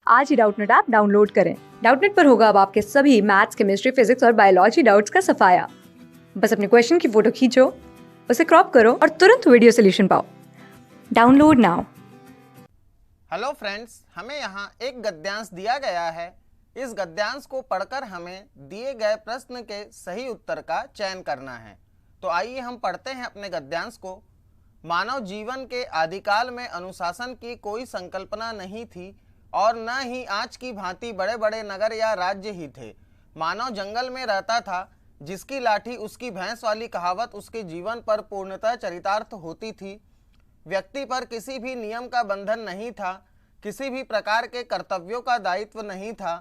आज ही Doubtnut app download करें। Doubtnut पर होगा अब आपके सभी मैथ्स, केमिस्ट्री, फिजिक्स और बायोलॉजी डाउट्स का सफाया। बस अपने क्वेश्चन की फोटो खींचो, उसे क्रॉप करो और तुरंत वीडियो सोल्यूशन पाओ। Download now. हेलो फ्रेंड्स, हमें यहाँ एक गद्यांश दिया गया है। इस गद्यांश को पढ़कर हमें दिए गए प्रश्न के सही उत्तर का चयन करना है। तो आइए हम पढ़ते हैं अपने गद्यांश को। मानव जीवन के आदिकाल में अनुशासन की कोई संकल्पना नहीं थी और न ही आज की भांति बड़े बड़े नगर या राज्य ही थे। मानव जंगल में रहता था। जिसकी लाठी उसकी भैंस वाली कहावत उसके जीवन पर पूर्णतः चरितार्थ होती थी। व्यक्ति पर किसी भी नियम का बंधन नहीं था, किसी भी प्रकार के कर्तव्यों का दायित्व नहीं था,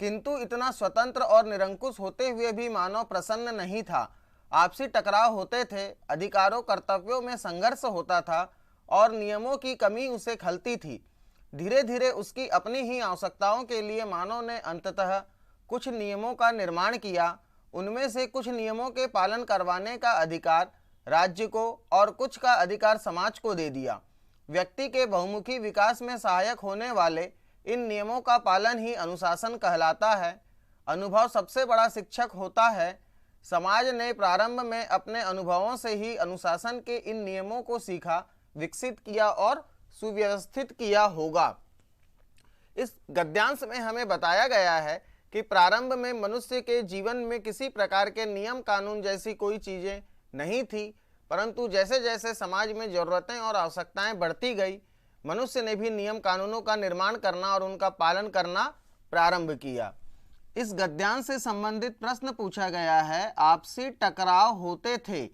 किंतु इतना स्वतंत्र और निरंकुश होते हुए भी मानव प्रसन्न नहीं था। आपसी टकराव होते थे, अधिकारों कर्तव्यों में संघर्ष होता था और नियमों की कमी उसे खलती थी। धीरे धीरे उसकी अपनी ही आवश्यकताओं के लिए मानव ने अंततः कुछ नियमों का निर्माण किया। उनमें से कुछ नियमों के पालन करवाने का अधिकार राज्य को और कुछ का अधिकार समाज को दे दिया। व्यक्ति के बहुमुखी विकास में सहायक होने वाले इन नियमों का पालन ही अनुशासन कहलाता है। अनुभव सबसे बड़ा शिक्षक होता है। समाज ने प्रारंभ में अपने अनुभवों से ही अनुशासन के इन नियमों को सीखा, विकसित किया और सुव्यवस्थित किया होगा। इस गद्यांश में हमें बताया गया है कि प्रारंभ में मनुष्य के जीवन में किसी प्रकार के नियम कानून जैसी कोई चीजें नहीं थी, परंतु जैसे जैसे समाज में जरूरतें और आवश्यकताएं बढ़ती गई, मनुष्य ने भी नियम कानूनों का निर्माण करना और उनका पालन करना प्रारंभ किया। इस गद्यांश से संबंधित प्रश्न पूछा गया है। आपसी टकराव होते थे,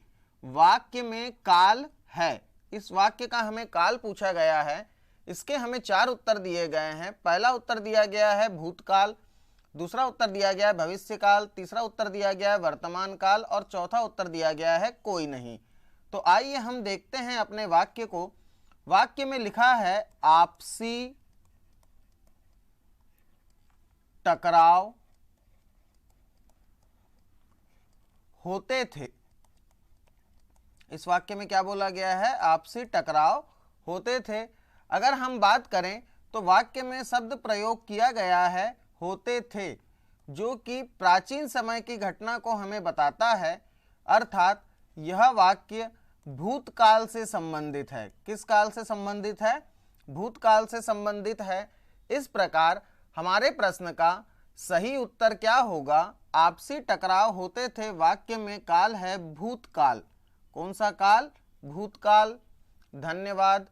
वाक्य में काल है। इस वाक्य का हमें काल पूछा गया है। इसके हमें 4 उत्तर दिए गए हैं। पहला उत्तर दिया गया है भूतकाल, दूसरा उत्तर दिया गया है भविष्यकाल, तीसरा उत्तर दिया गया है वर्तमान काल और चौथा उत्तर दिया गया है कोई नहीं। तो आइए हम देखते हैं अपने वाक्य को। वाक्य में लिखा है आपसी टकराव होते थे। इस वाक्य में क्या बोला गया है? आपसी टकराव होते थे। अगर हम बात करें तो वाक्य में शब्द प्रयोग किया गया है होते थे, जो कि प्राचीन समय की घटना को हमें बताता है। अर्थात यह वाक्य भूतकाल से संबंधित है। किस काल से संबंधित है? भूतकाल से संबंधित है। इस प्रकार हमारे प्रश्न का सही उत्तर क्या होगा? आपसी टकराव होते थे वाक्य में काल है भूतकाल। कौन सा काल? भूतकाल। धन्यवाद।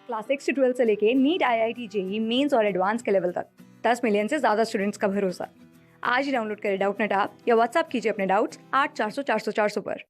क्लास 6 से 12 से लेके नीट, IIT, JEE मेंस और एडवांस के लेवल तक 10 मिलियन से ज्यादा स्टूडेंट्स का भरोसा। आज ही डाउनलोड करें डाउटनेट ऐप या व्हाट्सएप कीजिए अपने डाउट्स 8400 400 400 पर।